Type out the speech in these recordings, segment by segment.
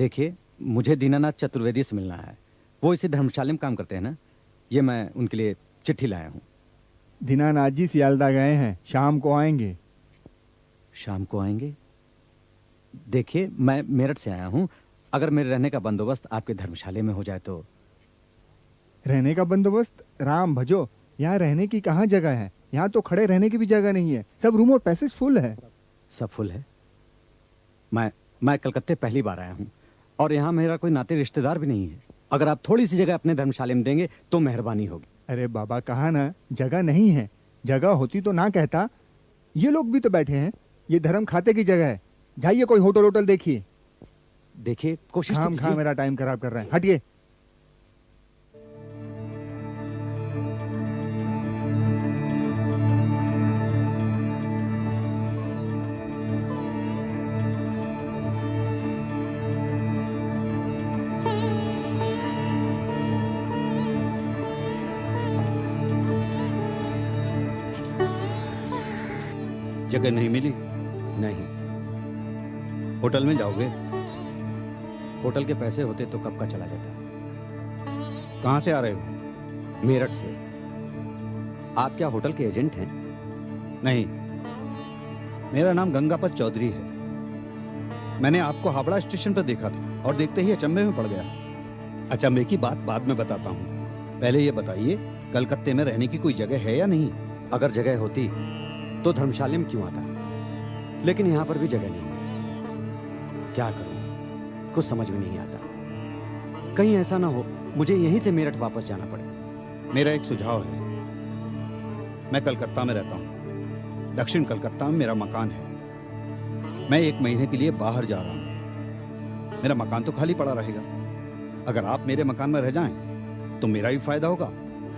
देखिए, मुझे दीनानाथ चतुर्वेदी से मिलना है। वो इसी धर्मशाला में काम करते हैं ना। ये मैं उनके लिए चिट्ठी लाया हूँ। दीनानाथ जी सियालदा गए हैं, शाम को आएंगे। शाम को आएंगे? देखिए, मैं मेरठ से आया हूँ। अगर मेरे रहने का बंदोबस्त आपके धर्मशाला में हो जाए तो। रहने का बंदोबस्त? राम भजो, यहाँ रहने की कहाँ जगह है? यहाँ तो खड़े रहने की भी जगह नहीं है, सब रूम और पैसेज फुल है। सब फुल है? मैं कलकत्ते पहली बार आया हूँ और यहाँ मेरा कोई नाते रिश्तेदार भी नहीं है। अगर आप थोड़ी सी जगह अपने धर्मशाला में देंगे तो मेहरबानी होगी। अरे बाबा, कहा ना जगह नहीं है। जगह होती तो ना कहता। ये लोग भी तो बैठे हैं, ये धर्म खाते की जगह है। जाइए कोई होटल होटल देखिए। देखिए, कोशिश तो खाम खा कीजिए। मेरा टाइम खराब कर रहे हैं, हटिए। जगह नहीं मिली? नहीं। होटल में जाओगे? होटल के पैसे होते तो कब का चला जाता। कहाँ से आ रहे हो? मेरठ से। आप क्या होटल के एजेंट हैं? नहीं, मेरा नाम गंगापत चौधरी है। मैंने आपको हावड़ा स्टेशन पर देखा था और देखते ही अचंभे में पड़ गया। अचंभे की बात बाद में बताता हूँ, पहले ये बताइए कलकत्ते में रहने की कोई जगह है या नहीं? अगर जगह होती तो धर्मशाला में क्यों आता, लेकिन यहाँ पर भी जगह नहीं है। क्या करूं, कुछ समझ में नहीं आता। कहीं ऐसा ना हो मुझे यहीं से मेरठ वापस जाना पड़े। मेरा एक सुझाव है। मैं कलकत्ता में रहता हूँ, दक्षिण कलकत्ता में मेरा मकान है। मैं 1 महीने के लिए बाहर जा रहा हूँ। मेरा मकान तो खाली पड़ा रहेगा। अगर आप मेरे मकान में रह जाएं तो मेरा भी फायदा होगा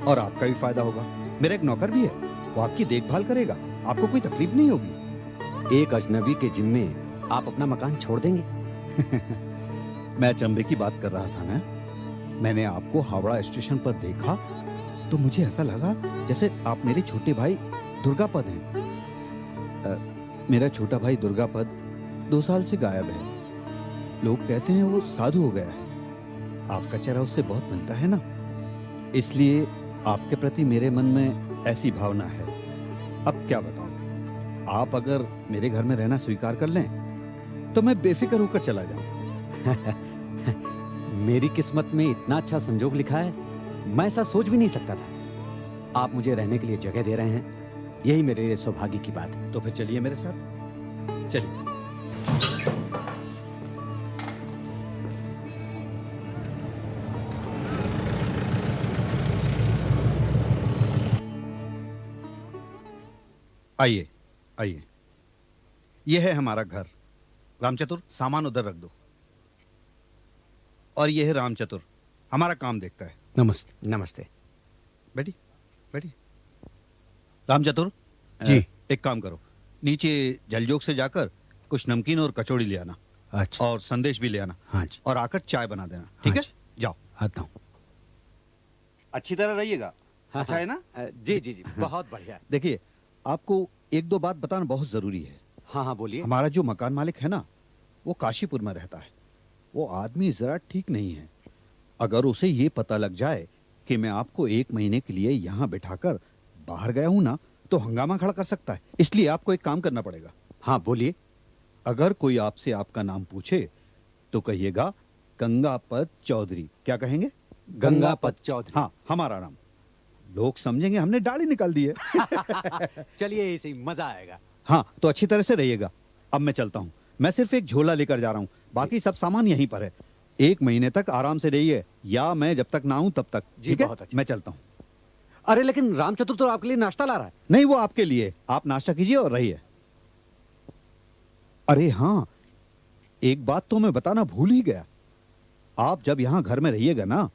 और आपका भी फायदा होगा। मेरा एक नौकर भी है, वो आपकी देखभाल करेगा, आपको कोई तकलीफ नहीं होगी। एक अजनबी के जिम्मे आप अपना मकान छोड़ देंगे? मैं अचंभे की बात कर रहा था ना। मैंने आपको हावड़ा स्टेशन पर देखा तो मुझे ऐसा लगा जैसे आप मेरे छोटे भाई दुर्गापद हैं। मेरा छोटा भाई दुर्गापद 2 साल से गायब है। लोग कहते हैं वो साधु हो गया है। आपका चेहरा उससे बहुत मिलता है ना, इसलिए आपके प्रति मेरे मन में ऐसी भावना है। अब क्या बताऊं, आप अगर मेरे घर में रहना स्वीकार कर लें तो मैं बेफिक्र होकर चला जाऊं। मेरी किस्मत में इतना अच्छा संजोग लिखा है, मैं ऐसा सोच भी नहीं सकता था। आप मुझे रहने के लिए जगह दे रहे हैं, यही मेरे लिए सौभाग्य की बात है। तो फिर चलिए मेरे साथ, चलिए। आइए आइए, यह है हमारा घर। रामचतुर, सामान उधर रख दो। और यह है रामचतुर, हमारा काम देखता है। नमस्ते। नमस्ते। बैठी बैठी। रामचतुर जी। एक काम करो, नीचे जलजोग से जाकर कुछ नमकीन और कचौड़ी ले आना। अच्छा। और संदेश भी ले आना। हाँ जी। और आकर चाय बना देना, ठीक है? जाओ। आता हूँ। अच्छी तरह रहिएगा। हाँ, अच्छा है ना? जी जी जी, बहुत बढ़िया। देखिए, आपको 1-2 बात बताना बहुत जरूरी है। हाँ हाँ, बोलिए। हमारा जो मकान मालिक है ना, वो काशीपुर में रहता है। वो आदमी जरा ठीक नहीं है। अगर उसे ये पता लग जाए कि मैं आपको 1 महीने के लिए यहाँ बिठाकर बाहर गया हूं ना, तो हंगामा खड़ा कर सकता है। इसलिए आपको एक काम करना पड़ेगा। हाँ, बोलिए। अगर कोई आपसे आपका नाम पूछे तो कहिएगा गंगापत चौधरी। क्या कहेंगे? गंगापत चौधरी। हाँ, हमारा नाम। लोग समझेंगे हमने दाढ़ी निकाल दी है। चलिए, इसे मजा आएगा। हाँ, तो अच्छी तरह से रहिएगा। अब मैं चलता हूँ। मैं सिर्फ एक झोला लेकर जा रहा हूँ, बाकी सब सामान यहीं पर है। 1 महीने तक आराम से रहिए, या मैं जब तक ना आऊं तब तक। ठीक है? बहुत अच्छा। मैं चलता हूँ। अरे लेकिन रामचतुर तो आपके लिए नाश्ता ला रहा है। नहीं, वो आपके लिए। आप नाश्ता कीजिए और रहिए। अरे हाँ, एक बात तो मैं बताना भूल ही गया। आप जब यहाँ घर में रहिएगा ना,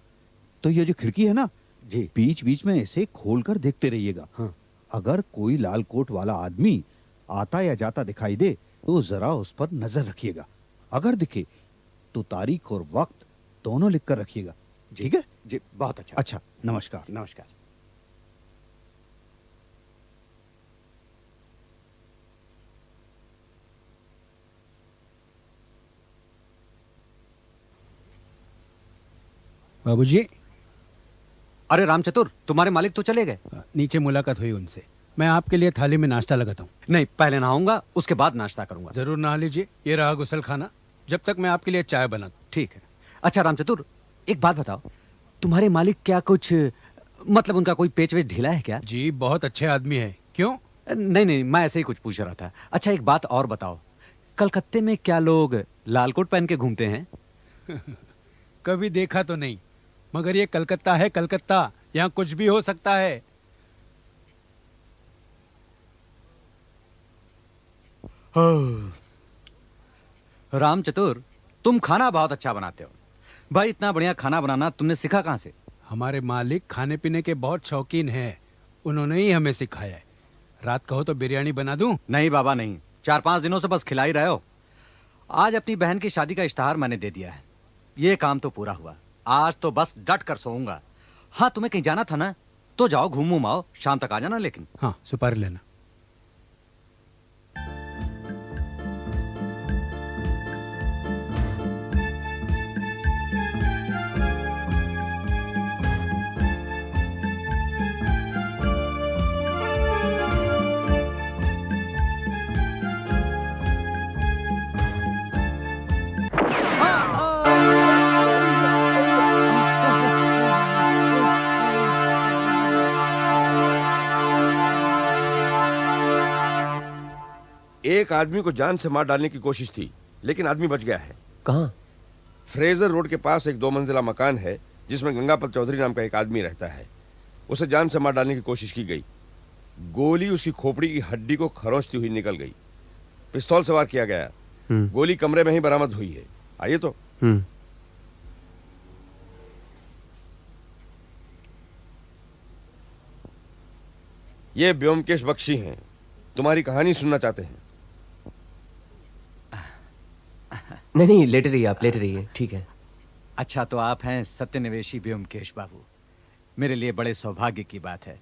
तो ये जो खिड़की है ना जी, बीच बीच में इसे खोलकर देखते रहिएगा। हाँ। अगर कोई लाल कोट वाला आदमी आता या जाता दिखाई दे तो जरा उस पर नजर रखिएगा। अगर दिखे तो तारीख और वक्त दोनों लिखकर रखिएगा। ठीक है? जी, बहुत अच्छा। अच्छा, नमस्कार। नमस्कार। बाबूजी, अरे राम चतुर, तुम्हारे मालिक तो चले गए। नीचे मुलाकात हुई उनसे। मैं आपके लिए थाली में नाश्ता लगाता हूँ। नहीं, पहले नहाऊंगा, उसके बाद नाश्ता करूंगा। जरूर नहा लीजिए, ये रहा गुसल खाना, जब तक मैं आपके लिए चाय बनाता हूँ। ठीक है। अच्छा राम चतुर, एक बात बताओ, तुम्हारे मालिक क्या कुछ, मतलब उनका कोई पेच वेच ढीला है क्या? जी, बहुत अच्छे आदमी है। क्यों? नहीं नहीं, मैं ऐसे ही कुछ पूछ रहा था। अच्छा एक बात और बताओ, कलकत्ते में क्या लोग लाल कोट पहन के घूमते हैं? कभी देखा तो नहीं, मगर ये कलकत्ता है, कलकत्ता, यहाँ कुछ भी हो सकता है। राम चतुर, तुम खाना बहुत अच्छा बनाते हो भाई। इतना बढ़िया खाना बनाना तुमने सीखा कहाँ से? हमारे मालिक खाने पीने के बहुत शौकीन हैं, उन्होंने ही हमें सिखाया है। रात कहो तो बिरयानी बना दूं? नहीं बाबा नहीं, 4-5 दिनों से बस खिला ही रहे हो। आज अपनी बहन की शादी का इश्तहार मैंने दे दिया है, ये काम तो पूरा हुआ। आज तो बस डट कर सोऊंगा। हाँ, तुम्हें कहीं जाना था ना, तो जाओ घूम आओ, शाम तक आ जाना। लेकिन हाँ, सुपारी लेना। एक आदमी को जान से मार डालने की कोशिश थी, लेकिन आदमी बच गया है। कहाँ? फ्रेजर रोड के पास एक 2 मंजिला मकान है जिसमें गंगापत चौधरी नाम का एक आदमी रहता है। उसे जान से मार डालने की कोशिश की गई। गोली उसकी खोपड़ी की हड्डी को खरोंचती हुई निकल गई। पिस्तौल से वार किया गया। गोली कमरे में ही बरामद हुई है। आइए तो। ये ब्योमकेश बख्शी हैं, तुम्हारी कहानी सुनना चाहते हैं। नहीं, लेटे रहिए, आप लेटे रहिए, ठीक है। अच्छा, तो आप हैं सत्यनिवेशी ब्योमकेश बाबू। मेरे लिए बड़े सौभाग्य की बात है,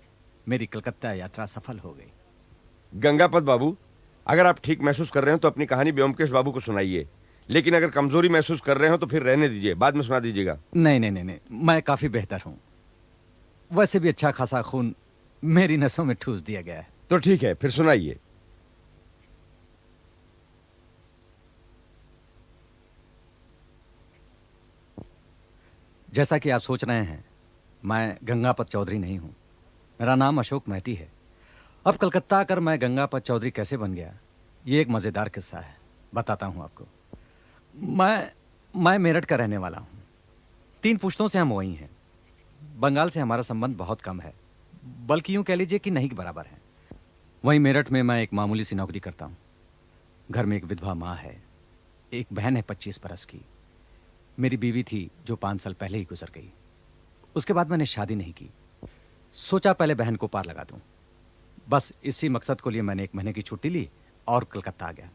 मेरी कलकत्ता यात्रा सफल हो गई। गंगापत बाबू, अगर आप ठीक महसूस कर रहे हो तो अपनी कहानी ब्योमकेश बाबू को सुनाइए, लेकिन अगर कमजोरी महसूस कर रहे हो तो फिर रहने दीजिए, बाद में सुना दीजिएगा। नहीं नहीं नहीं नहीं, मैं काफी बेहतर हूं। वैसे भी अच्छा खासा खून मेरी नसों में ठूस दिया गया है। तो ठीक है, फिर सुनाइए। जैसा कि आप सोच रहे हैं, मैं गंगापत चौधरी नहीं हूं। मेरा नाम अशोक महती है। अब कलकत्ता आकर मैं गंगापत चौधरी कैसे बन गया, ये एक मजेदार किस्सा है, बताता हूं आपको। मैं मेरठ का रहने वाला हूं। 3 पुश्तों से हम वही हैं। बंगाल से हमारा संबंध बहुत कम है, बल्कि यूं कह लीजिए कि नहीं के बराबर है। वहीं मेरठ में मैं एक मामूली सी नौकरी करता हूं। घर में एक विधवा माँ है, एक बहन है 25 बरस की। मेरी बीवी थी जो 5 साल पहले ही गुजर गई। उसके बाद मैंने शादी नहीं की। सोचा पहले बहन को पार लगा दूं। बस इसी मकसद को लिए मैंने 1 महीने की छुट्टी ली और कलकत्ता आ गया।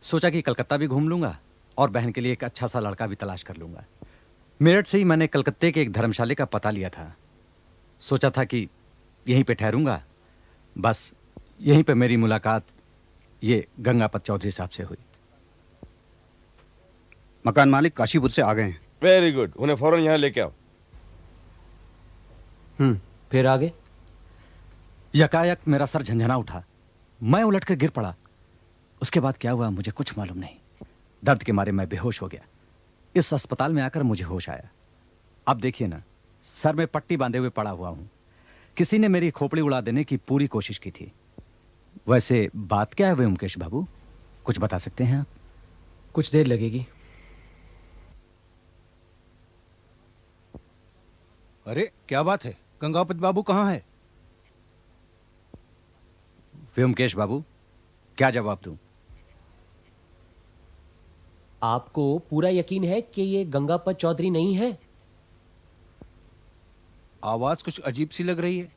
सोचा कि कलकत्ता भी घूम लूंगा और बहन के लिए एक अच्छा सा लड़का भी तलाश कर लूंगा। मेरठ से ही मैंने कलकत्ते के एक धर्मशाले का पता लिया था। सोचा था कि यहीं पे ठहरूंगा। बस यहीं पे मेरी मुलाकात ये गंगापत चौधरी साहब से हुई। मकान मालिक काशीपुर से आ गए हैं। वेरी गुड, उन्हें फौरन यहाँ लेके आओ। फिर आगे? यकायक मेरा सर झंझना उठा, मैं उलट कर गिर पड़ा। उसके बाद क्या हुआ मुझे कुछ मालूम नहीं। दर्द के मारे मैं बेहोश हो गया। इस अस्पताल में आकर मुझे होश आया। अब देखिए ना, सर में पट्टी बांधे हुए पड़ा हुआ हूं। किसी ने मेरी खोपड़ी उड़ा देने की पूरी कोशिश की थी। वैसे बात क्या है ब्योमकेश बाबू, कुछ बता सकते हैं आप? कुछ देर लगेगी। अरे क्या बात है, गंगापत बाबू कहाँ है? ब्योमकेश बाबू, क्या जवाब दूं? आपको पूरा यकीन है कि ये गंगापत चौधरी नहीं है? आवाज कुछ अजीब सी लग रही है।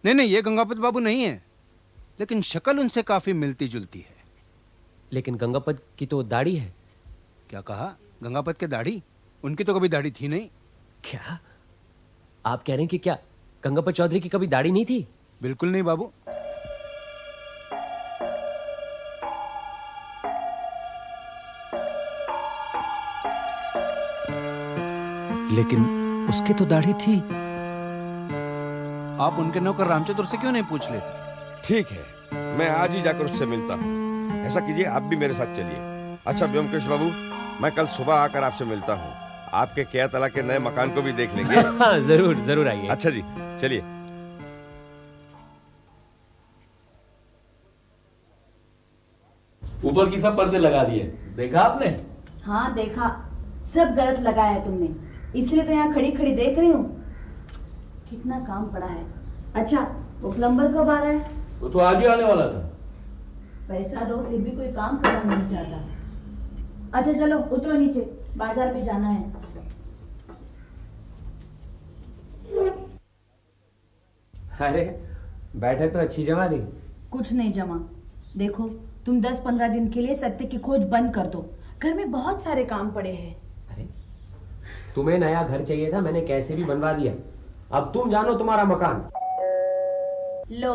नहीं नहीं, ये गंगापत बाबू नहीं है, लेकिन शक्ल उनसे काफी मिलती जुलती है। लेकिन गंगापत की तो दाढ़ी है। क्या कहा? गंगापत के दाढ़ी? उनकी तो कभी दाढ़ी थी नहीं। क्या आप कह रहे हैं कि क्या गंगापत चौधरी की कभी दाढ़ी नहीं थी? बिल्कुल नहीं बाबू। लेकिन उसकी तो दाढ़ी थी। आप उनके नौकर रामचतुर से क्यों नहीं पूछ लेते? ठीक है, मैं आज ही जाकर उससे मिलता हूँ। ऐसा कीजिए, आप भी मेरे साथ चलिए। अच्छा व्योमकेश बाबू, मैं कल सुबह आकर आपसे मिलता हूँ। आपके क्या तला के नए मकान को भी देख लेंगे। हाँ जरूर जरूर आइए। अच्छा जी, चलिए। ऊपर की सब पर्दे लगा दिए, देखा आपने? हाँ देखा, सब गलत लगाया है तुमने, इसलिए तो यहाँ खड़ी खड़ी देख रही हूँ। कितना काम पड़ा है। अच्छा वो प्लम्बर कब आ रहा है? वो तो आज ही आने वाला था। पैसा दो फिर भी कोई काम करना नहीं चाहता। अच्छा चलो उतरो नीचे, बाजार पे जाना है। अरे बैठक तो अच्छी जमा दी। कुछ नहीं जमा। देखो तुम 10-15 दिन के लिए सत्य की खोज बंद कर दो, घर में बहुत सारे काम पड़े हैं। अरे तुम्हें नया घर चाहिए था, मैंने कैसे भी बनवा दिया। अब तुम जानो तुम्हारा मकान। लो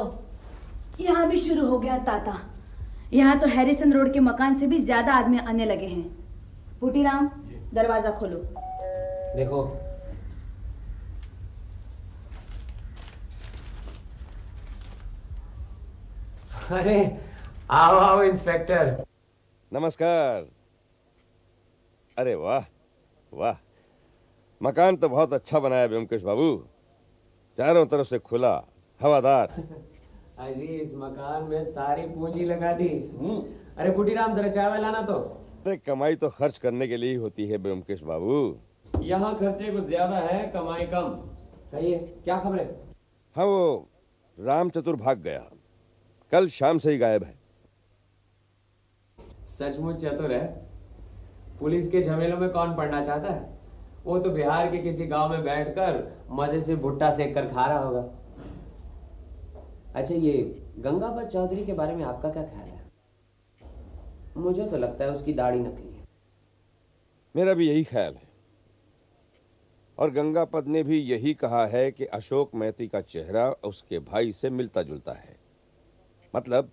यहाँ भी शुरू हो गया ताता। यहाँ तो हैरिसन रोड के मकान से भी ज्यादा आदमी आने लगे हैं। पुटीराम दरवाजा खोलो। देखो अरे आओ आओ इंस्पेक्टर। नमस्कार। अरे वाह वाह, मकान तो बहुत अच्छा बनाया व्योमकेश बाबू, चारों तरफ से खुला हवादार। अजी इस मकान में सारी पूंजी लगा दी। अरे पुटीराम जरा चाय लाना तो। अरे कमाई तो खर्च करने के लिए ही होती है व्योमकेश बाबू। यहाँ खर्चे कुछ ज्यादा है, कमाई कम। कहिए क्या खबर है? हाँ, वो राम चतुर भाग गया, कल शाम से ही गायब है। सचमुच चतुर है। पुलिस के झमेलों में कौन पड़ना चाहता है? वो तो बिहार के किसी गांव में बैठकर मजे से भुट्टा सेक कर खा रहा होगा। अच्छा ये गंगापत चौधरी के बारे में आपका क्या ख्याल है? मुझे तो लगता है उसकी दाढ़ी नकली है। मेरा भी यही ख्याल है, और गंगापत ने भी यही कहा है कि अशोक मैती का चेहरा उसके भाई से मिलता जुलता है। मतलब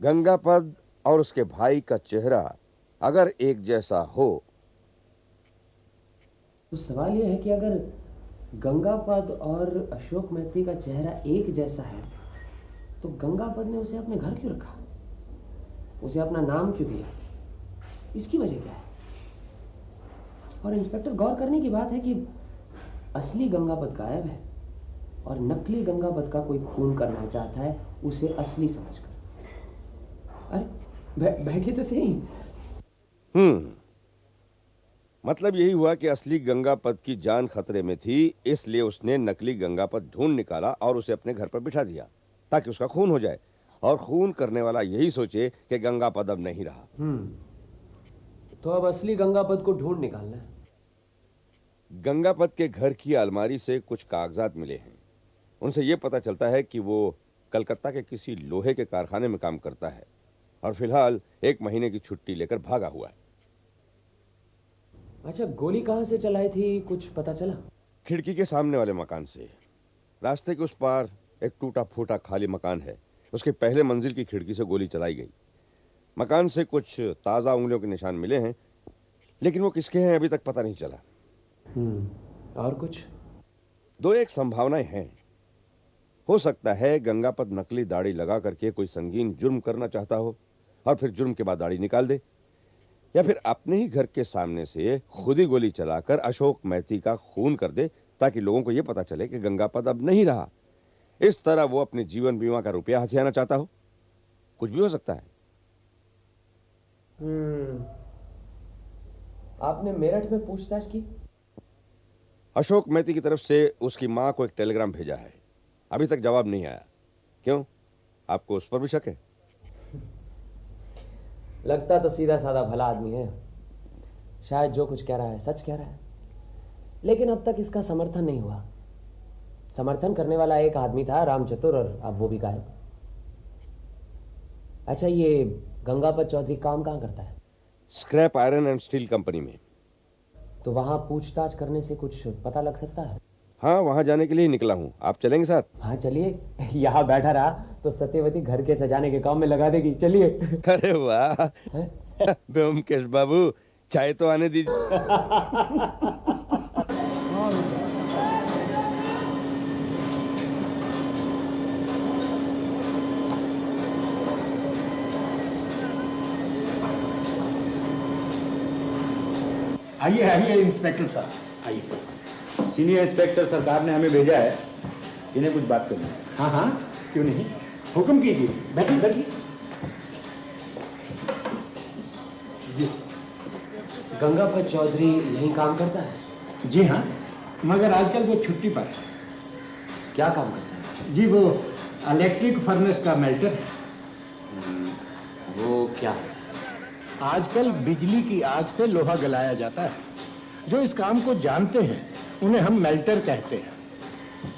गंगापत और उसके भाई का चेहरा अगर एक जैसा हो तो सवाल यह है कि अगर गंगापत और अशोक मैती का चेहरा एक जैसा है तो गंगापत ने उसे अपने घर क्यों रखा? उसे अपना नाम क्यों दिया? इसकी वजह क्या है? और इंस्पेक्टर गौर करने की बात है कि असली गंगापत गायब है और नकली गंगापत का कोई खून करना चाहता है उसे असली समझकर। अरे बैठिए तो सही। मतलब यही हुआ कि असली गंगापत की जान खतरे में थी, इसलिए उसने नकली गंगापत ढूंढ निकाला और उसे अपने घर पर बिठा दिया ताकि उसका खून हो जाए, और खून करने वाला यही सोचे कि गंगापत अब नहीं रहा। तो अब असली गंगापत को ढूंढ निकालना है। गंगापत के घर की अलमारी से कुछ कागजात मिले हैं। उनसे यह पता चलता है कि वो कलकत्ता के किसी लोहे के कारखाने में काम करता है और फिलहाल 1 महीने की छुट्टी लेकर भागा हुआ है। अच्छा गोली कहां से चलाई थी, कुछ पता चला? खिड़की के सामने वाले मकान से। रास्ते के उस पार एक टूटा फूटा खाली मकान है, उसके पहले मंजिल की खिड़की से गोली चलाई गई। मकान से कुछ ताजा उंगलियों के निशान मिले हैं, लेकिन वो किसके हैं अभी तक पता नहीं चला। और कुछ? 2-1 संभावनाएं हैं। हो सकता है गंगापत नकली दाढ़ी लगा करके कोई संगीन जुर्म करना चाहता हो और फिर जुर्म के बाद दाढ़ी निकाल दे, या फिर अपने ही घर के सामने से खुद ही गोली चलाकर अशोक मैती का खून कर दे ताकि लोगों को यह पता चले कि गंगापत अब नहीं रहा। इस तरह वो अपने जीवन बीमा का रुपया हथियाना चाहता हो। कुछ भी हो सकता है। आपने मेरठ में पूछताछ की? अशोक मैती की तरफ से उसकी मां को एक टेलीग्राम भेजा है, अभी तक जवाब नहीं आया। क्यों, आपको उस पर भी शक है? लगता तो सीधा साधा भला आदमी है, शायद जो कुछ कह रहा है सच कह रहा है, लेकिन अब तक इसका समर्थन नहीं हुआ। समर्थन करने वाला एक आदमी था, राम चतुर, और अब वो भी गायब। अच्छा ये गंगापत चौधरी काम कहाँ करता है? Scrap iron and steel company में। तो वहां पूछताछ करने से कुछ पता लग सकता है? हाँ, वहां जाने के लिए निकला हूं। आप चलेंगे साथ? हाँ चलिए। यहाँ बैठा रहा तो सत्यवती घर के सजाने के काम में लगा देगी। चलिए। अरे वाह व्योमकेश बाबू, चाय तो आने दीजिए। आइए आइए इंस्पेक्टर साहब आइए। सीनियर इंस्पेक्टर सरकार ने हमें भेजा है, इन्हें कुछ बात करनी है। हाँ हाँ क्यों नहीं, हुक्म कीजिए, बैठिए बैठिए। जी, गंगापत चौधरी यहीं काम करता है? जी हाँ, मगर आजकल वो छुट्टी पर है। क्या काम करता है? जी वो इलेक्ट्रिक फर्नेस का मेल्टर है। वो क्या है? आजकल बिजली की आग से लोहा गलाया जाता है। जो इस काम को जानते हैं उन्हें हम मेल्टर कहते हैं।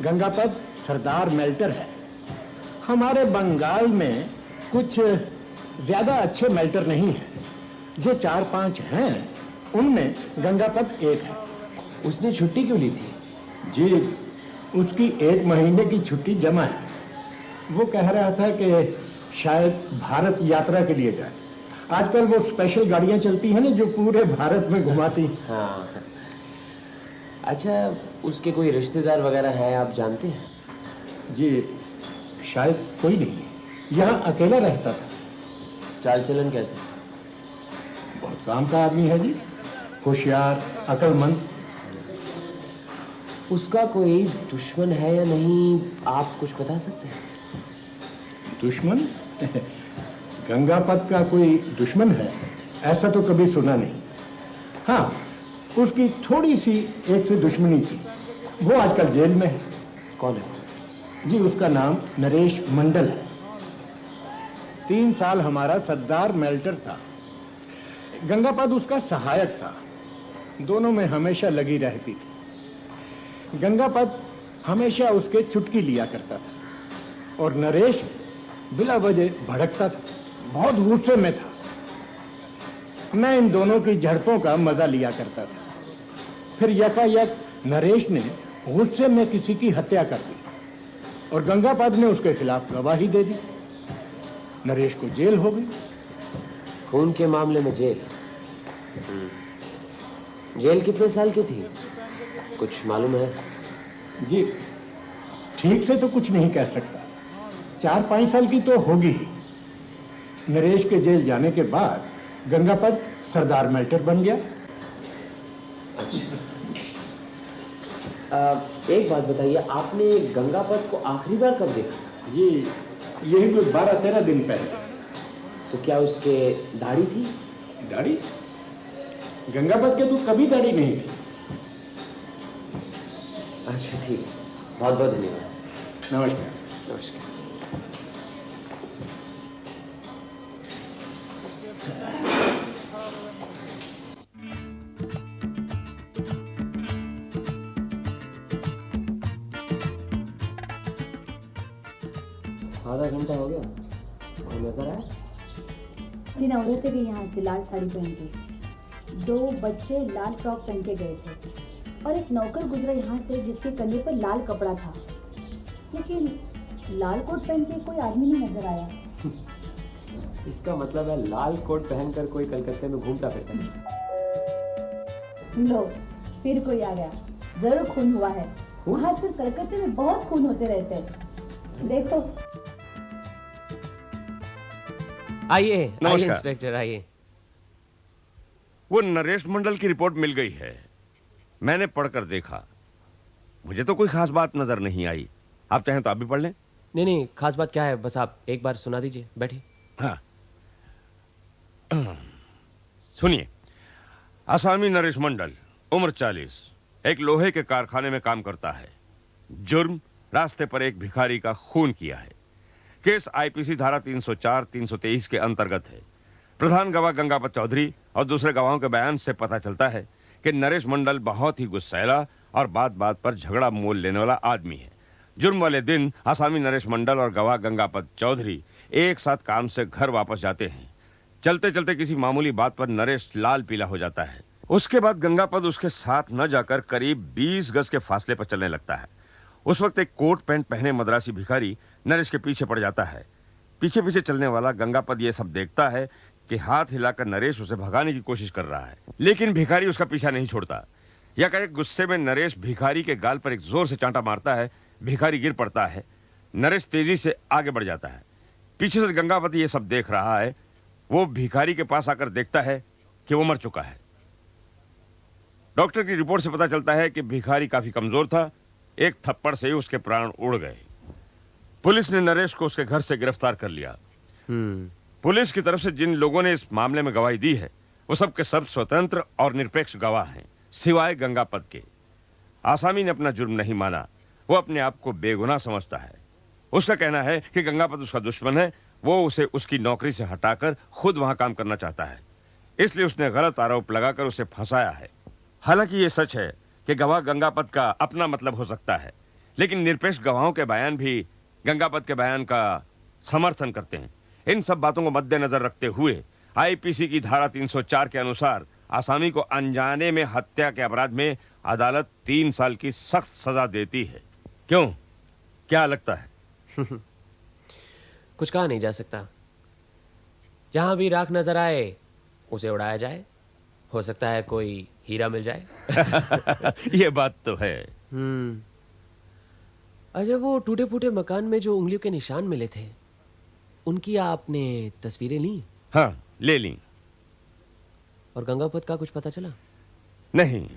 गंगापत सरदार मेल्टर है। हमारे बंगाल में कुछ ज्यादा अच्छे मेल्टर नहीं हैं। जो 4-5 हैं उनमें गंगापत एक है। उसने छुट्टी क्यों ली थी? जी उसकी 1 महीने की छुट्टी जमा है। वो कह रहा था कि शायद भारत यात्रा के लिए जाए। आजकल वो स्पेशल गाड़ियां चलती हैं ना जो पूरे भारत में घुमाती। हाँ। अच्छा, उसके कोई रिश्तेदार वगैरह है आप जानते हैं? जी शायद कोई नहीं है, यहाँ अकेला रहता था। चाल चलन कैसे? बहुत काम का आदमी है जी, होशियार, अक्लमंद। उसका कोई दुश्मन है या नहीं, आप कुछ बता सकते हैं? दुश्मन? गंगापत का कोई दुश्मन है ऐसा तो कभी सुना नहीं। हाँ, उसकी थोड़ी सी एक से दुश्मनी थी। वो आजकल जेल में है। कौन है? जी उसका नाम नरेश मंडल है। 3 साल हमारा सरदार मेल्टर था। गंगापत उसका सहायक था। दोनों में हमेशा लगी रहती थी। गंगापत हमेशा उसके चुटकी लिया करता था और नरेश बिला वजह भड़कता था, बहुत गुस्से में था। मैं इन दोनों की झड़पों का मजा लिया करता था। फिर यकायक नरेश ने गुस्से में किसी की हत्या कर दी और गंगापत ने उसके खिलाफ गवाही दे दी। नरेश को जेल हो गई। खून के मामले में जेल? जेल कितने साल की थी, कुछ मालूम है? जी ठीक से तो कुछ नहीं कह सकता। 4-5 साल की तो होगी ही। नरेश के जेल जाने के बाद गंगापत सरदार मेल्टर बन गया। अच्छा, एक बात बताइए, आपने गंगापत को आखिरी बार कब देखा? जी यही कोई 12-13 दिन पहले। तो क्या उसके दाढ़ी थी? दाढ़ी? गंगापत के तो कभी दाढ़ी नहीं थी। अच्छा ठीक, बहुत बहुत धन्यवाद। नमस्कार। नमस्कार। आधा घंटा हो गया, कोई नजर आया? 3 औरतें गई यहाँ से लाल साड़ी पहन के। 2 बच्चे लाल फ्रॉक पहन के गए थे और एक नौकर गुजरा यहाँ से जिसके कंधे पर लाल कपड़ा था, लेकिन लाल कोट पहन के कोई आदमी नहीं नजर आया। इसका मतलब है लाल कोट पहनकर कोई कलकत्ते में घूमता फिरता नहीं। लो फिर कोई आ गया। जरूर खून हुआ है। आजकल कलकत्ते में बहुत खून होते रहते हैं, देखो। आइए नमस्कार। इंस्पेक्टर आइए। वो नरेश मंडल की रिपोर्ट मिल गई है। मैंने पढ़कर देखा, मुझे तो कोई खास बात नजर नहीं आई। आप चाहें तो आप भी पढ़ लें। नहीं नहीं, खास बात क्या है, बस आप एक बार सुना दीजिए, बैठिए। हाँ सुनिए। आसामी नरेश मंडल, उम्र 40, एक लोहे के कारखाने में काम करता है। जुर्म, रास्ते पर एक भिखारी का खून किया है। केस आईपीसी धारा 304-323 के अंतर्गत है। प्रधान गवाह गंगापत चौधरी और दूसरे गवाहों के बयान से पता चलता है कि नरेश मंडल बहुत ही गुस्सैला और बात बात पर झगड़ा मोल लेने वाला आदमी है। जुर्म वाले दिन आसामी नरेश मंडल और गवाह गंगापत चौधरी एक साथ काम से घर वापस जाते हैं। चलते चलते किसी मामूली बात पर नरेश लाल पीला हो जाता है। उसके बाद गंगापत उसके साथ न जाकर करीब 20 गज के फासले पर चलने लगता है। उस वक्त एक कोट पैंट पहने मद्रासी भिखारी नरेश के पीछे पड़ जाता है। पीछे पीछे चलने वाला गंगापत ये सब देखता है कि हाथ हिलाकर नरेश उसे भगाने की कोशिश कर रहा है, लेकिन भिखारी उसका पीछा नहीं छोड़ता। या कहे गुस्से में नरेश भिखारी के गाल पर एक जोर से चांटा मारता है। भिखारी गिर पड़ता है। नरेश तेजी से आगे बढ़ जाता है। पीछे से गंगापत ये सब देख रहा है। वो भिखारी के पास आकर देखता है कि वो मर चुका है। डॉक्टर की रिपोर्ट से पता चलता है कि भिखारी काफी कमजोर था। एक थप्पड़ से ही उसके प्राण उड़ गए। पुलिस ने नरेश को उसके घर से गिरफ्तार कर लिया। पुलिस की तरफ से जिन लोगों ने इस मामले में गवाही दी है वो सब के सब स्वतंत्र और निरपेक्ष गवाह हैं, सिवाय गंगापत के। आसामी ने अपना जुर्म नहीं माना, वो अपने आप को बेगुनाह समझता है। उसका कहना है कि गंगापत उसका दुश्मन है, वो उसे उसकी नौकरी से हटाकर खुद वहां काम करना चाहता है, इसलिए उसने गलत आरोप लगाकर उसे फंसाया है। हालांकि ये सच है कि गवाह गंगापत का अपना मतलब हो सकता है, लेकिन निरपेक्ष गवाहों के बयान भी गंगापत के बयान का समर्थन करते हैं। इन सब बातों को मद्देनजर रखते हुए आईपीसी की धारा 304 के अनुसार आसामी को अनजाने में हत्या के अपराध में अदालत 3 साल की सख्त सजा देती है। क्यों, क्या लगता है? कुछ कहा नहीं जा सकता। जहां भी राख नजर आए उसे उड़ाया जाए। हो सकता है कोई हीरा मिल जाए। ये बात तो है। अच्छा, वो टूटे फूटे मकान में जो उंगलियों के निशान मिले थे, उनकी आपने तस्वीरें ली? हाँ, ले ली। और गंगापत का कुछ पता चला? नहीं,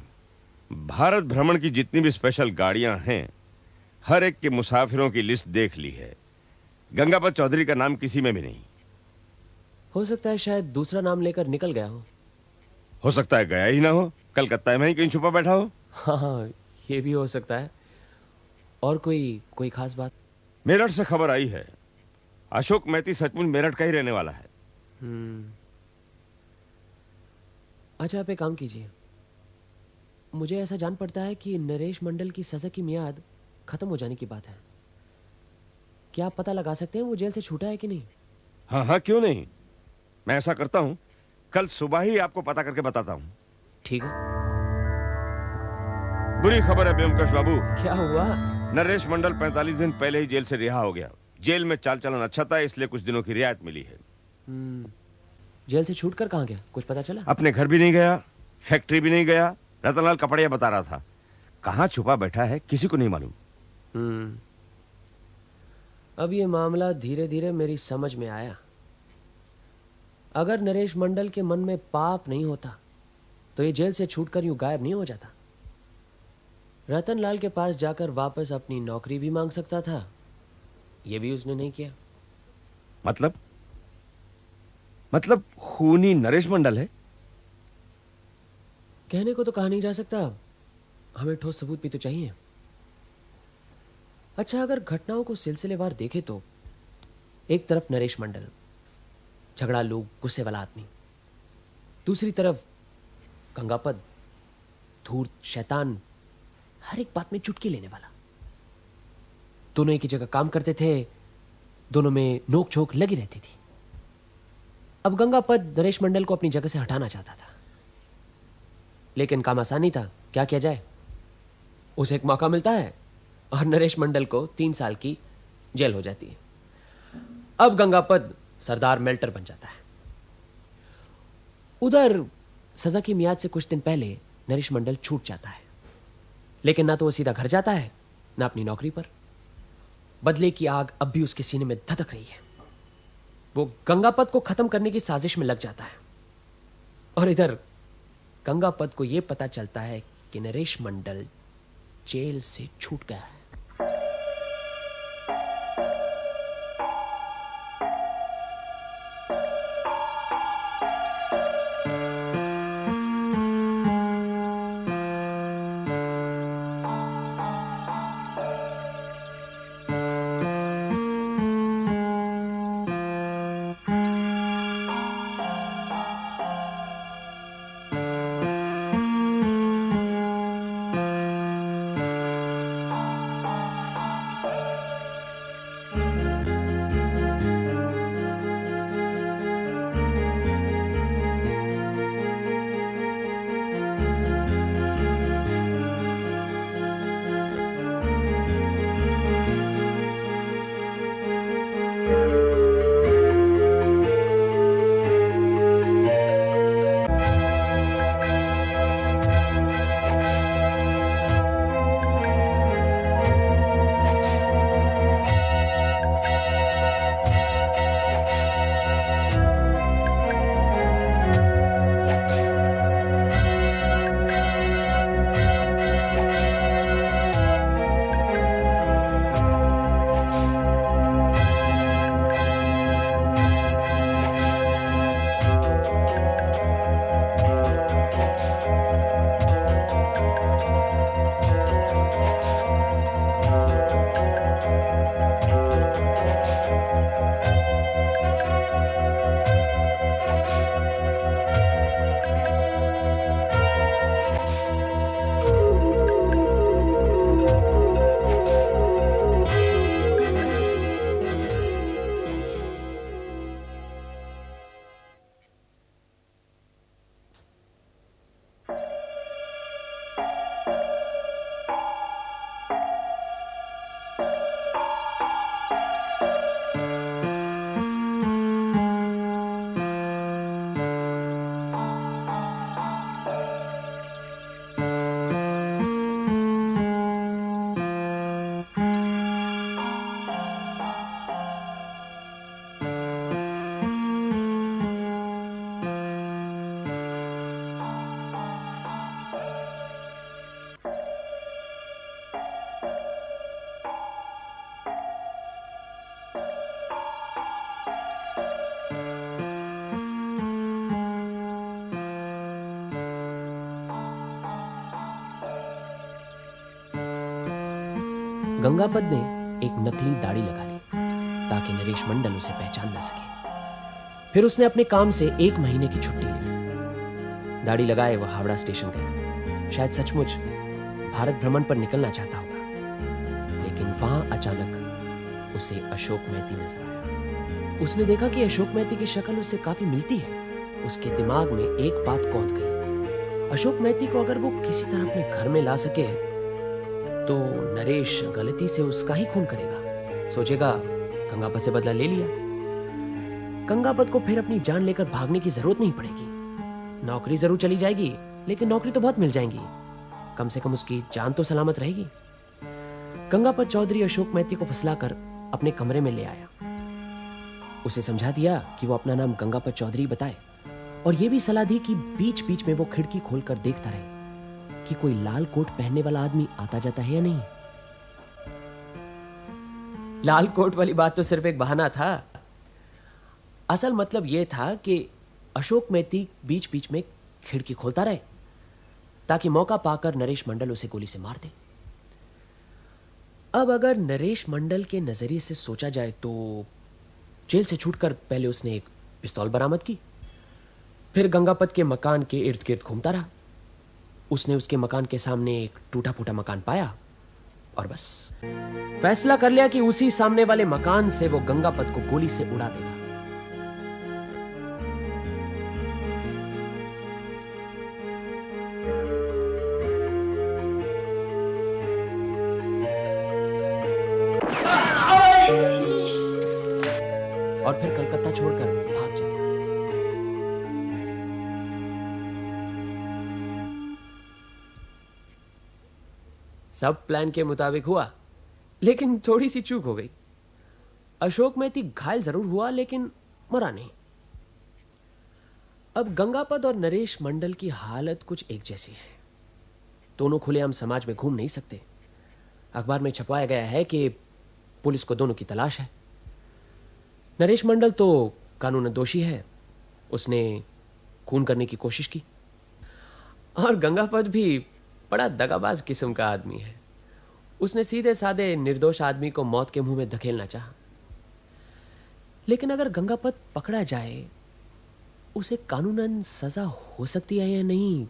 भारत भ्रमण की जितनी भी स्पेशल गाड़ियां हैं, हर एक के मुसाफिरों की लिस्ट देख ली है। गंगापत चौधरी का नाम किसी में भी नहीं। हो सकता है शायद दूसरा नाम लेकर निकल गया हो सकता है गया ही ना हो, कलकत्ता में ही कहीं छुपा बैठा हो। हाँ, ये भी हो सकता है। और कोई खास बात? मेरठ से खबर आई है, अशोक मैती सचमुच मेरठ का ही रहने वाला है। अच्छा, आप एक काम कीजिए। मुझे ऐसा जान पड़ता है कि नरेश मंडल की सजा की मियाद खत्म हो जाने की बात है। क्या आप पता लगा सकते हैं वो जेल से छूटा है कि नहीं? हाँ हाँ, क्यों नहीं, मैं ऐसा करता हूं। कल सुबह ही आपको पता करके बताता हूं। ठीक है। बुरी खबर है ब्योमकेश बाबू। क्या हुआ? नरेश मंडल 45 दिन पहले ही जेल से रिहा हो गया। जेल में चाल चलन अच्छा था, इसलिए कुछ दिनों की रियायत मिली है। जेल से छूटकर कहाँ गया, कुछ पता चला? अपने घर भी नहीं गया, फैक्ट्री भी नहीं गया। रतनलाल कपड़िया बता रहा था, कहाँ छुपा बैठा है किसी को नहीं मालूम। अब ये मामला धीरे धीरे मेरी समझ में आया। अगर नरेश मंडल के मन में पाप नहीं होता तो ये जेल से छूटकर यूं गायब नहीं हो जाता। रतनलाल के पास जाकर वापस अपनी नौकरी भी मांग सकता था, ये भी उसने नहीं किया। मतलब खूनी नरेश मंडल है? कहने को तो कहा नहीं जा सकता, हमें ठोस सबूत भी तो चाहिए। अच्छा, अगर घटनाओं को सिलसिलेवार देखें तो एक तरफ नरेश मंडल, झगड़ालू गुस्से वाला आदमी, दूसरी तरफ गंगापत, धूर्त शैतान, हर एक बात में चुटकी लेने वाला। दोनों एक ही जगह काम करते थे, दोनों में नोक झोंक लगी रहती थी। अब गंगापत नरेश मंडल को अपनी जगह से हटाना चाहता था, लेकिन काम आसानी था। क्या किया जाए? उसे एक मौका मिलता है और नरेश मंडल को 3 साल की जेल हो जाती है। अब गंगापत सरदार मेल्टर बन जाता है। उधर सजा की मियाद से कुछ दिन पहले नरेश मंडल छूट जाता है, लेकिन ना तो वो सीधा घर जाता है, ना अपनी नौकरी पर। बदले की आग अब भी उसके सीने में धधक रही है। वो गंगापत को खत्म करने की साजिश में लग जाता है। और इधर गंगापत को यह पता चलता है कि नरेश मंडल जेल से छूट गया है। गंगापद ने एक नकली दाढ़ी लगा ली ताकि नरेश मंडल उसे पहचान न सके। फिर उसने अपने काम से 1 महीने की छुट्टी ली। दाढ़ी लगाए वह हावड़ा स्टेशन गया। शायद सचमुच भारत भ्रमण पर निकलना चाहता होगा, लेकिन वहां अचानक उसे अशोक मैती नजर आया। उसने देखा कि अशोक मैती की शक्ल उससे काफी मिलती है। उसके दिमाग में एक बात कौंध गई, अशोक मैती को अगर वो किसी तरह अपने घर में ला सके तो नरेश गलती से उसका ही खून करेगा। सोचेगा गंगापत से बदला ले लिया। गंगापत को फिर अपनी जान लेकर भागने की जरूरत नहीं पड़ेगी। नौकरी जरूर चली जाएगी, लेकिन नौकरी तो बहुत मिल जाएंगी। कम से कम उसकी जान तो सलामत रहेगी। गंगापत चौधरी अशोक मैती को फुसलाकर अपने कमरे में ले आया। उसे समझा दिया कि वो अपना नाम गंगापत चौधरी बताए, और यह भी सलाह दी कि बीच बीच में वो खिड़की खोलकर देखता रहे कि कोई लाल कोट पहनने वाला आदमी आता जाता है या नहीं। लाल कोट वाली बात तो सिर्फ एक बहाना था। असल मतलब यह था कि अशोक मैती बीच बीच में खिड़की खोलता रहे ताकि मौका पाकर नरेश मंडल उसे गोली से मार दे। अब अगर नरेश मंडल के नजरिए से सोचा जाए तो जेल से छूटकर पहले उसने एक पिस्तौल बरामद की, फिर गंगापत के मकान के इर्द गिर्द घूमता रहा। उसने उसके मकान के सामने एक टूटा फूटा मकान पाया और बस फैसला कर लिया कि उसी सामने वाले मकान से वो गंगापत को गोली से उड़ा देगा। और फिर कलकत्ता छोड़कर भाग जाए। सब प्लान के मुताबिक हुआ, लेकिन थोड़ी सी चूक हो गई। अशोक मैती घायल जरूर हुआ, लेकिन मरा नहीं। अब गंगापत और नरेश मंडल की हालत कुछ एक जैसी है। दोनों खुलेआम समाज में घूम नहीं सकते। अखबार में छपवाया गया है कि पुलिस को दोनों की तलाश है। नरेश मंडल तो कानूनन दोषी है, उसने खून करने की कोशिश की, और गंगापत भी बड़ा दगाबाज किस्म का आदमी है। उसने सीधे साधे निर्दोष आदमी को मौत के मुंह में धकेलना चाहा। लेकिन अगर गंगापत पकड़ा जाए, उसे कानूनन सजा हो सकती है या नहीं,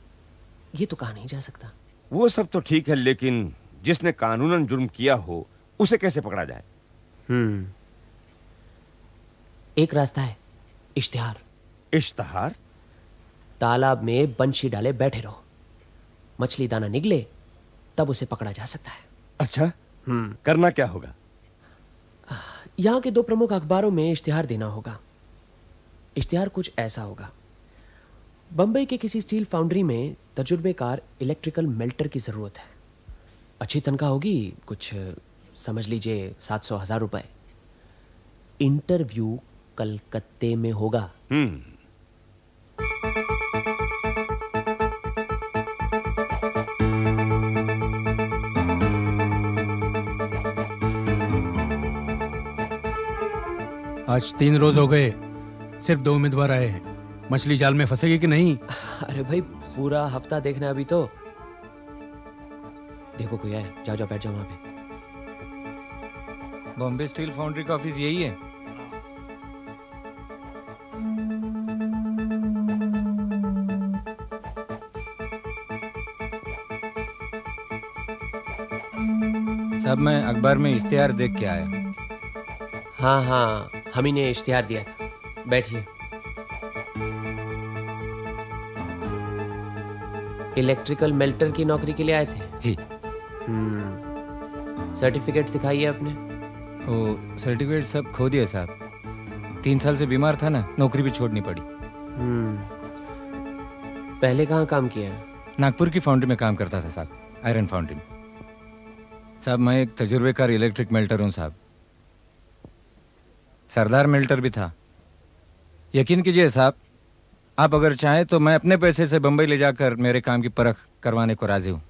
ये तो कहा नहीं जा सकता। वो सब तो ठीक है, लेकिन जिसने कानूनन जुर्म किया हो उसे कैसे पकड़ा जाए? एक रास्ता है, इश्तिहार। इश्तिहार? तालाब में बंशी डाले बैठे रहो, मछली दाना निकले तब उसे पकड़ा जा सकता है। अच्छा, करना क्या होगा? यहां के 2 प्रमुख अखबारों में इश्तिहार देना होगा। इश्तिहार कुछ ऐसा होगा, बंबई के किसी स्टील फाउंड्री में तजुर्बेकार इलेक्ट्रिकल मेल्टर की जरूरत है। अच्छी तनख्वाह होगी, कुछ समझ लीजिए 700,000 रुपए। इंटरव्यू कलकत्ते में होगा। आज 3 रोज हो गए, सिर्फ 2 उम्मीदवार आए हैं। मछली जाल में फंसेगी कि नहीं? अरे भाई, पूरा हफ्ता देखना अभी तो। देखो कोई है, जाओ जाओ बैठ जाओ वहां पे। बॉम्बे स्टील फाउंड्री का ऑफिस यही है। साहब, मैं अखबार में इश्तिहार देख के आया। हाँ हाँ, हम ही ने इश्तिहार दिया था। बैठिए। इलेक्ट्रिकल मेल्टर की नौकरी के लिए आए थे? जी। सर्टिफिकेट दिखाइए अपने। वो सर्टिफिकेट सब खो दिया साहब। 3 साल से बीमार था ना, नौकरी भी छोड़नी पड़ी। पहले कहाँ काम किया? नागपुर की फाउंड्री में काम करता था साहब, आयरन फाउंड्री में। साहब, मैं एक तजुर्बेकार इलेक्ट्रिक मेल्टर हूँ साहब। सरदार मेल्टर भी था। यकीन कीजिए साहब, आप अगर चाहें तो मैं अपने पैसे से बंबई ले जाकर मेरे काम की परख करवाने को राजी हूँ।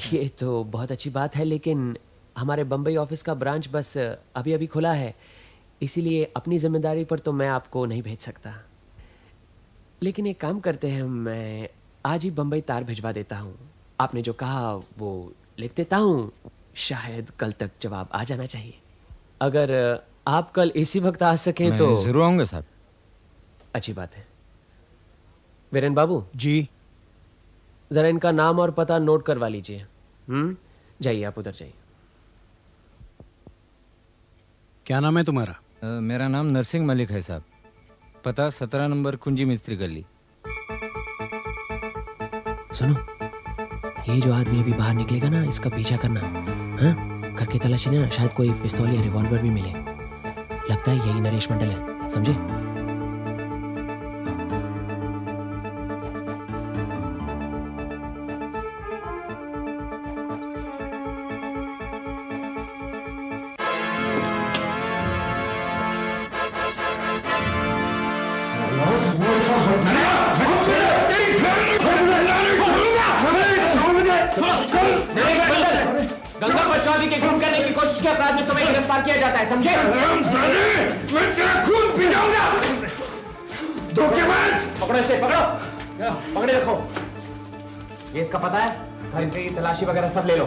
ये तो बहुत अच्छी बात है, लेकिन हमारे बंबई ऑफिस का ब्रांच बस अभी अभी खुला है, इसीलिए अपनी जिम्मेदारी पर तो मैं आपको नहीं भेज सकता। लेकिन एक काम करते हैं, मैं आज ही बंबई तार भिजवा देता हूँ। आपने जो कहा वो लिख देता हूँ, शायद कल तक जवाब आ जाना चाहिए। अगर आप कल इसी वक्त आ सकें तो जरूर आऊंगा साहब। अच्छी बात है। वीरेन बाबू जी। जरा इनका नाम और पता नोट करवा लीजिए। जाइए, आप उधर जाइए। क्या नाम है तुम्हारा? मेरा नाम नरसिंह मलिक है साहब। पता 17 नंबर कुंजी मिस्त्री गली। सुनो, ये जो आदमी अभी बाहर निकलेगा ना, इसका पीछा करना। हाँ, करके तलाशी ना, शायद कोई पिस्तौल या रिवॉल्वर भी मिले। लगता है यही नरेश मंडल है, समझे? गंगा चौधरी के खून करने की कोशिश के अपराध में तुम्हें गिरफ्तार किया जाता है, समझे? मैं तेरा खून पी जाऊंगा। धोखेबाज! पकड़ो इसे, पकड़ो, पकड़े रखो। ये इसका पता है? घर की तलाशी वगैरह सब ले लो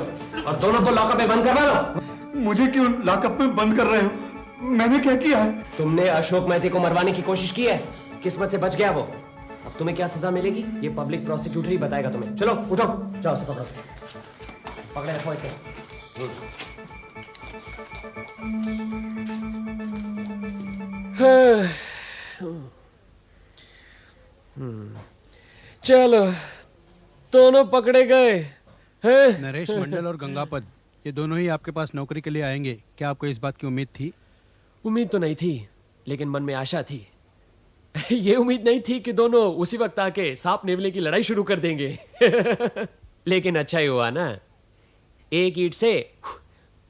और दोनों को लॉकअप में बंद करवा लो। मुझे क्यों लॉकअप में बंद कर रहे हो? मैंने क्या किया है? तुमने अशोक मेहती को मरवाने की कोशिश की है, किस्मत से बच गया वो। अब तुम्हें क्या सजा मिलेगी ये पब्लिक प्रोसिक्यूटर ही बताएगा तुम्हें। चलो उठो, जाओ से पकड़ो, पकड़े रखो इसे। चलो, दोनों पकड़े गए हैं। नरेश मंडल और गंगापद, ये दोनों ही आपके पास नौकरी के लिए आएंगे। क्या आपको इस बात की उम्मीद थी? उम्मीद तो नहीं थी, लेकिन मन में आशा थी। ये उम्मीद नहीं थी कि दोनों उसी वक्त आके सांप नेवले की लड़ाई शुरू कर देंगे। लेकिन अच्छा ही हुआ ना, एक ईंट से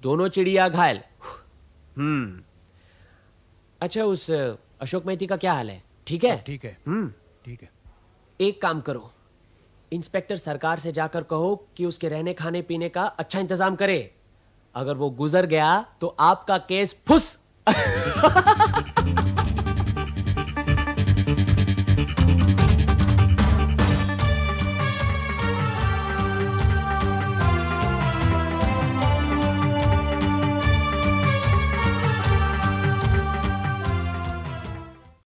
दोनों चिड़िया घायल। अच्छा, उस अशोक मेहती का क्या हाल है? ठीक है? ठीक है, ठीक है। एक काम करो, इंस्पेक्टर सरकार से जाकर कहो कि उसके रहने खाने पीने का अच्छा इंतजाम करे। अगर वो गुजर गया तो आपका केस फुस।